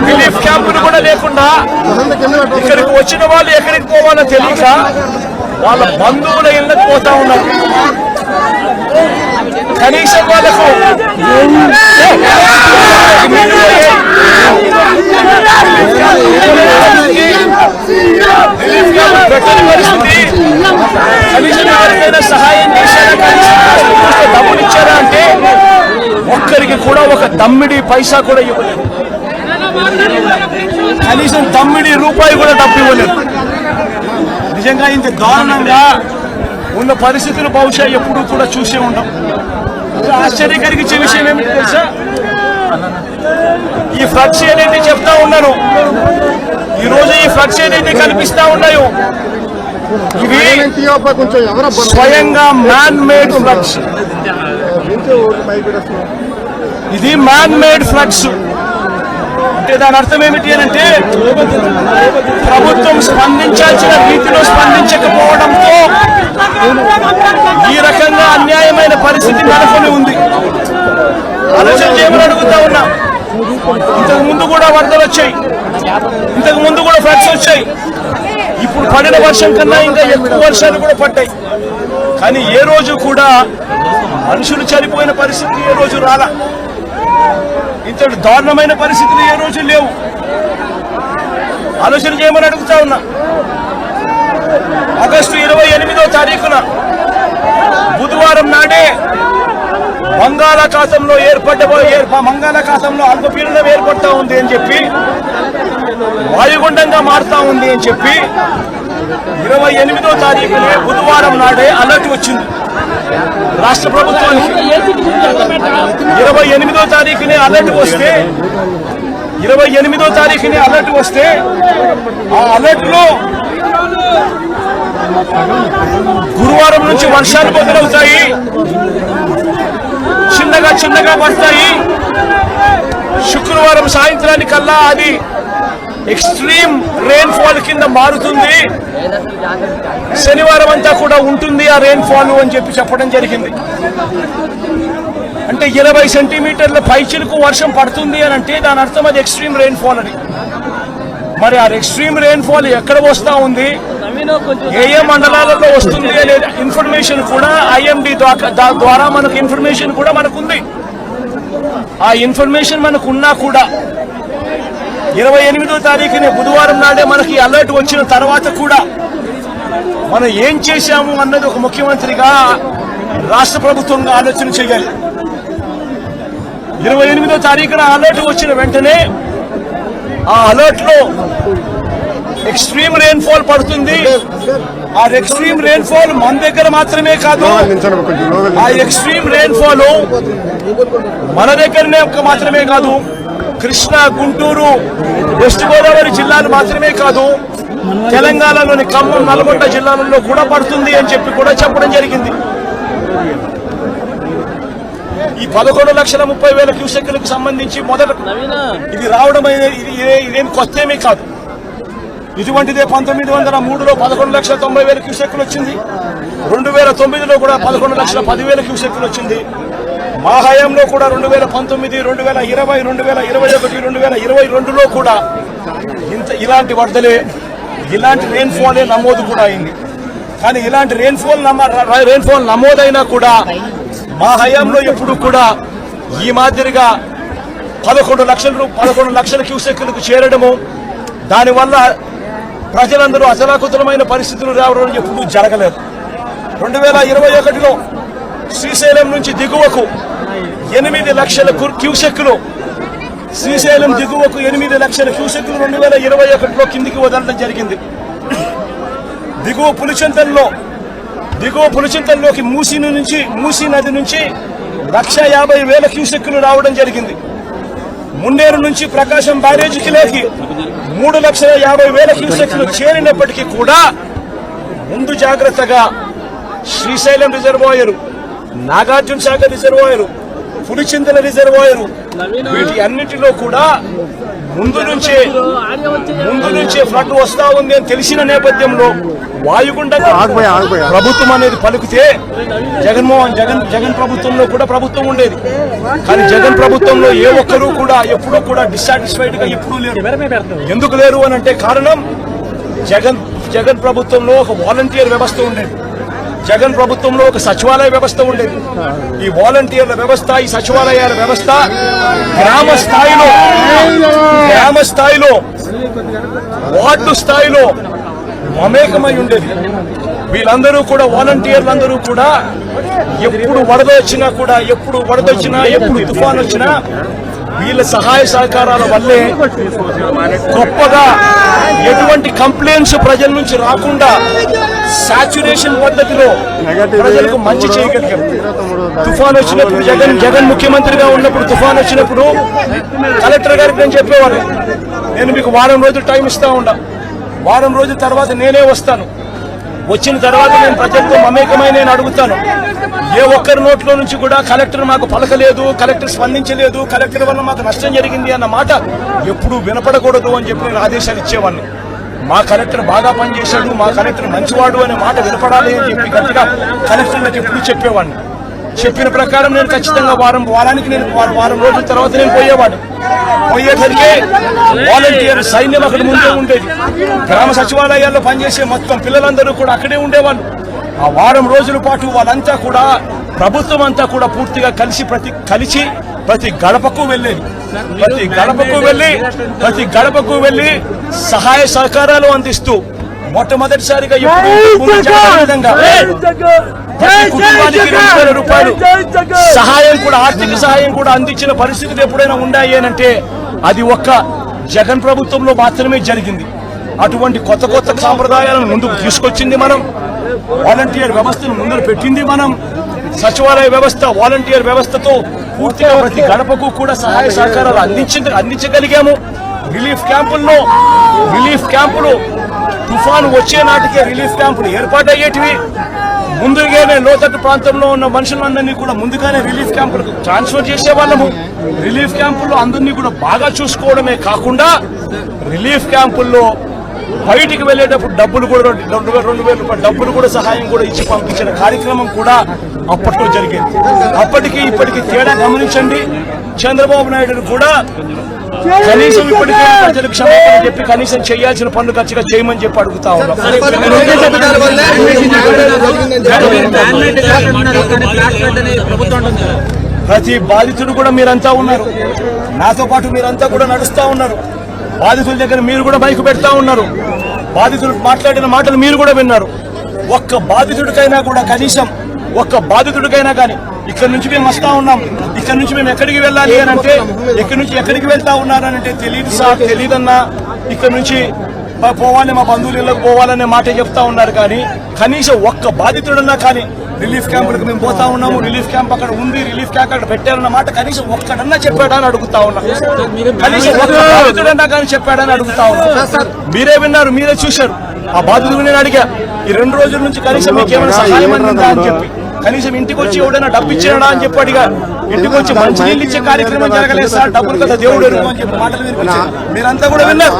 Relief క్యాంపులు కూడా లేకుండా ఇక్కడికి వచ్చిన వాళ్ళు ఎక్కడికి పోవాలో తెలియక వాళ్ళ బంధువుల ఇళ్ళకి పోతా ఉన్నారు. కనీసం వాళ్ళకు పెట్టని పరిస్థితి. కనీసం ఎవరికైనా సహాయం చేశారా, డబ్బులు ఇచ్చారా అంటే ఒక్కరికి కూడా ఒక దమ్మిడి పైసా కూడా ఇవ్వలేదు. కనీసం దమ్మిడి రూపాయి కూడా డబ్బు ఇవ్వలేదు. నిజంగా ఇంత దారుణంగా ఉన్న పరిస్థితులు బహుశా ఎప్పుడూ కూడా చూసే ఉంటాం. ఆశ్చర్యం కలిగించే విషయం ఏమిటి తెలుసా, ఈ ఫ్లక్స్ ఏదైతే చెప్తా ఉన్నాను, ఈ రోజు ఈ ఫ్లక్స్ ఏదైతే కనిపిస్తా ఉన్నాయో ఇవి స్వయంగా మ్యాన్ మేడ్ ఫ్లక్స్. ఇది మ్యాన్ మేడ్ ఫ్లక్స్ అంటే దాని అర్థం ఏమిటి అంటే ప్రభుత్వం స్పందించాల్సిన రీతిలో స్పందించకపోవడంతో ఈ రకంగా అన్యాయమైన పరిస్థితి నెలకొని ఉంది. ఆలోచన చేయమని అడుగుతా ఉన్నా. ఇంతకు ముందు కూడా వరదలు వచ్చాయి, ఇంతకు ముందు కూడా ఫ్లడ్స్ వచ్చాయి. ఇప్పుడు పడిన వర్షం కన్నా ఇంకా ఎక్కువ వర్షాలు కూడా పడ్డాయి. కానీ ఏ రోజు కూడా మనుషులు చనిపోయిన పరిస్థితి ఏ రోజు రాలా. ఇంతటి దారుణమైన పరిస్థితులు ఏ రోజు లేవు. ఆలోచన చేయమని అడుగుతా ఉన్నా. ఆగస్టు 28వ తారీఖున బుధవారం నాడే బంగాళాఖాతంలో బంగాళాఖాతంలో అల్పపీడనం ఏర్పడతా ఉంది అని చెప్పి, వాయుగుండంగా మారుతా ఉంది అని చెప్పి 28వ తారీఖునే బుధవారం నాడే అలర్ట్ వచ్చింది రాష్ట్ర ప్రభుత్వానికి. 28వ తారీఖునే అలర్ట్ వస్తే ఆ అలర్ట్ లో గురువారం నుంచి వర్షాలు మొదలవుతాయి, చిన్నగా పడతాయి. శుక్రవారం సాయంత్రానికల్లా అది ఎక్స్ట్రీమ్ రెయిన్ ఫాల్ కింద మారుతుంది, శనివారం అంతా కూడా ఉంటుంది ఆ రెయిన్ ఫాల్ అని చెప్పి చెప్పడం జరిగింది. అంటే 20 సెంటీమీటర్ల పైచిలకు వర్షం పడుతుంది అని అంటే దాని అర్థం అది ఎక్స్ట్రీమ్ రెయిన్ ఫాల్ అని. మరి ఆ ఎక్స్ట్రీమ్ రెయిన్ ఫాల్ ఎక్కడ వస్తా ఉంది, ఏ మండలాలలో వస్తుంది అనే ఇన్ఫర్మేషన్ కూడా ఐఎండి ద్వారా మనకు ఇన్ఫర్మేషన్ కూడా మనకుంది. ఆ ఇన్ఫర్మేషన్ మనకు ఉన్నా కూడా 28వ తారీఖునే బుధవారం నాడే మనకి అలర్ట్ వచ్చిన తర్వాత కూడా మనం ఏం చేశాము అన్నది ఒక ముఖ్యమంత్రిగా రాష్ట్ర ప్రభుత్వంగా ఆలోచన చేయాలి. 28వ తారీఖున అలర్ట్ వచ్చిన వెంటనే ఆ అలర్ట్ లో ఎక్స్ట్రీమ్ రెయిన్ ఫాల్ పడుతుంది. ఆ ఎక్స్ట్రీమ్ రెయిన్ ఫాల్ మన దగ్గర మాత్రమే కాదు, ఆ ఎక్స్ట్రీమ్ రెయిన్ ఫాల్ మన దగ్గరనే మాత్రమే కాదు, కృష్ణా, గుంటూరు, వెస్ట్ గోదావరి జిల్లాలు మాత్రమే కాదు, తెలంగాణలోని ఖమ్మం, నల్గొండ జిల్లాలలో కూడా పడుతుంది అని చెప్పి కూడా చెప్పడం జరిగింది. ఈ 11,30,000 క్యూసెక్కులకు సంబంధించి మొదట ఇది రావడం ఇదేం కొత్తేమీ కాదు. ఇటువంటిదే 1903లో 11,90,000 క్యూసెక్కులు వచ్చింది. 2009లో కూడా 11,10,000 క్యూసెక్కులు వచ్చింది. మా హయాంలో కూడా 2019, 2020, 2021, 2022లో కూడా ఇలాంటి వరదలే, ఇలాంటి రెయిన్ ఫాలే నమోదు కూడా అయింది. కానీ ఇలాంటి రెయిన్ ఫాల్ నమోదైనా కూడా మా హయాంలో ఎప్పుడు కూడా ఈ మాదిరిగా 11 లక్షల క్యూసెక్కులకు చేరడము, దానివల్ల ప్రజలందరూ అచలాకుతలమైన పరిస్థితులు రావడం ఎప్పుడూ జరగలేదు. 2021లో శ్రీశైలం నుంచి దిగువకు 8 లక్షల క్యూసెక్కులు, శ్రీశైలం దిగువకు 8 లక్షల క్యూసెక్కులు 2021లో కిందికి వదలడం జరిగింది. దిగువ పులిచింతల్లోకి మూసీ నది నుంచి 1,50,000 క్యూసెక్కులు రావడం జరిగింది. మున్నేరు నుంచి ప్రకాశం బ్యారేజీకి లేకి 3,50,000 క్యూసెక్కులు చేరినప్పటికీ కూడా ముందు జాగ్రత్తగా Srisailam reservoir, Nagarjuna Sagar reservoir, Pulichintala reservoir, వీటి అన్నిటిలో కూడా ముందు నుంచే ఫ్లడ్ వస్తా ఉంది అని తెలిసిన నేపథ్యంలో వాయుగుండ ప్రభుత్వం అనేది పలికితే జగన్ ప్రభుత్వంలో కూడా ప్రభుత్వం ఉండేది. కానీ జగన్ ప్రభుత్వంలో ఏ ఒక్కరూ కూడా ఎప్పుడూ కూడా డిస్సాటిస్ఫైడ్ గా ఎప్పుడూ లేరు. ఎందుకు లేరు అని అంటే కారణం జగన్ ప్రభుత్వంలో ఒక వాలంటీర్ వ్యవస్థ ఉండేది. జగన్ ప్రభుత్వంలో ఒక సచివాలయ వ్యవస్థ ఉండేది. ఈ వాలంటీర్ల వ్యవస్థ, ఈ సచివాలయాల వ్యవస్థ గ్రామ స్థాయిలో వార్డు స్థాయిలో మమేకమై ఉండేది. వీళ్ళందరూ కూడా వాలంటీర్లందరూ కూడా ఎప్పుడు వరద వచ్చినా ఎప్పుడు తుఫాన్ వచ్చినా వీళ్ళ సహాయ సహకారాల వల్లే గొప్పగా ఎటువంటి కంప్లైంట్స్ ప్రజల నుంచి రాకుండా సాచ్యురేషన్ పద్ధతిలో ప్రజలకు మంచి చేయగలిగారు. తుఫాన్ వచ్చినప్పుడు జగన్ ముఖ్యమంత్రిగా ఉన్నప్పుడు తుఫాన్ వచ్చినప్పుడు కలెక్టర్ గారికి నేను చెప్పేవాడు, నేను మీకు వారం రోజులు టైం ఇస్తా ఉండా, వారం రోజుల తర్వాత నేనే వస్తాను, వచ్చిన తర్వాత నేను ప్రజలతో మమేకమై నేను అడుగుతాను. ఏ ఒక్కరి నోట్లో నుంచి కూడా కలెక్టర్ మాకు పలకలేదు, కలెక్టర్ స్పందించలేదు, కలెక్టర్ వల్ల మాకు నష్టం జరిగింది అన్న మాట ఎప్పుడూ వినపడకూడదు అని చెప్పి నేను ఆదేశాలు ఇచ్చేవాడిని. మా కలెక్టర్ బాగా పనిచేశాడు, మా కలెక్టర్ మంచివాడు అనే మాట వినపడాలి అని చెప్పి గట్టిగా కలెక్టర్లకు ఎప్పుడు చెప్పేవాడిని. చెప్పిన ప్రకారం నేను ఖచ్చితంగా వారం రోజుల తర్వాత నేను పోయేసరికి వాలంటీర్ సైన్యం అక్కడ ముందే ఉండేది. గ్రామ సచివాలయాల్లో పనిచేసే మొత్తం పిల్లలందరూ కూడా అక్కడే ఉండేవాళ్ళు. ఆ వారం రోజుల పాటు వాళ్ళంతా కూడా ప్రభుత్వం అంతా కూడా పూర్తిగా కలిసి ప్రతి గడపకు వెళ్ళేది. ప్రతి గడపకు వెళ్లి సహాయ సహకారాలు అందిస్తూ మొట్టమొదటిసారిగా కుటుంబానికి 2,000 రూపాయలు సహాయం కూడా, ఆర్థిక సహాయం కూడా అందించిన పరిస్థితులు ఎప్పుడైనా ఉన్నాయి అంటే అది ఒక్క జగన్ ప్రభుత్వంలో మాత్రమే జరిగింది. అటువంటి కొత్త సాంప్రదాయాలను ముందుకు తీసుకొచ్చింది మనం, వాలంటీర్ వ్యవస్థను ముందు పెట్టింది మనం. సచివాలయ వ్యవస్థ, వాలంటీర్ వ్యవస్థతో పూర్తిగా ప్రతి గడపకు కూడా సహాయ సహకారాలు అందించగలిగాము. రిలీఫ్ క్యాంపులు తుఫాను వచ్చే నాటికే రిలీఫ్ క్యాంపులు ఏర్పాటయ్యేటివి. ముందుగానే లోతట్టు ప్రాంతంలో ఉన్న మనుషులందరినీ కూడా ముందుగానే రిలీఫ్ క్యాంపులకు ట్రాన్స్ఫర్ చేసేవాళ్ళము. రిలీఫ్ క్యాంపుల్లో అందరినీ కూడా బాగా చూసుకోవడమే కాకుండా రిలీఫ్ క్యాంపుల్లో బయటికి వెళ్లేటప్పుడు డబ్బులు కూడా 2,000 రూపాయలు డబ్బులు కూడా సహాయం కూడా ఇచ్చి పంపించిన కార్యక్రమం కూడా అప్పట్లో జరిగేది. అప్పటికి ఇప్పటికి తేడా గమనించండి. చంద్రబాబు నాయుడు కూడా కనీసం ఇప్పటికే ప్రజలకు క్షమాపణ చెప్పి కనీసం చేయాల్సిన పనులు ఖచ్చితంగా చేయమని చెప్పి అడుగుతా ఉన్నాం. ప్రతి బాధితుడు కూడా మీరంతా ఉన్నారు, నాతో పాటు మీరంతా కూడా నడుస్తా ఉన్నారు. బాధితుల దగ్గర మీరు కూడా మైకు పెడతా ఉన్నారు, బాధితులు మాట్లాడిన మాటలు మీరు కూడా విన్నారు. ఒక్క బాధితుడికైనా కానీ ఇక్కడ నుంచి మేము వస్తా ఉన్నాం, ఇక్కడ నుంచి మేము ఎక్కడికి వెళ్ళాలి అని అంటే, ఎక్కడి నుంచి ఎక్కడికి వెళ్తా ఉన్నారనంటే తెలియదు సార్, తెలియదన్నా, ఇక్కడ నుంచి పోవాలి, మా బంధువులు ఇళ్ళకి పోవాలనే మాట చెప్తా ఉన్నారు. కానీ కనీసం ఒక్క బాధితుడన్నా కానీ రిలీఫ్ క్యాంపులకు మేము పోతా ఉన్నాము, రిలీఫ్ క్యాంప్ అక్కడ ఉంది, రిలీఫ్ క్యాంప్ అక్కడ పెట్టారన్న మాట కనీసం ఒక్కడన్నా చెప్పాడా అని అడుగుతా ఉన్నాం. కనీసం ఒక్క బాధితుడన్నా కానీ చెప్పాడని అడుగుతా ఉన్నాం. మీరే విన్నారు, మీరే చూశారు. ఆ బాధితుడు నేను అడిగా, ఈ 2 రోజుల నుంచి కనీసం మీకు ఏమైనా సహాయం అందిందా అని చెప్పి, కనీసం ఇంటికి వచ్చి ఎవడైనా డబ్బు ఇచ్చాడా అని చెప్పి అడిగా. ఇంటికి వచ్చి మంచి నీళ్ళు ఇచ్చే కార్యక్రమం జరగలేదు సార్, డబ్బులు కదా దేవుడు ఎరుగు అని చెప్పి మాటలు మీరంతా కూడా విన్నారు.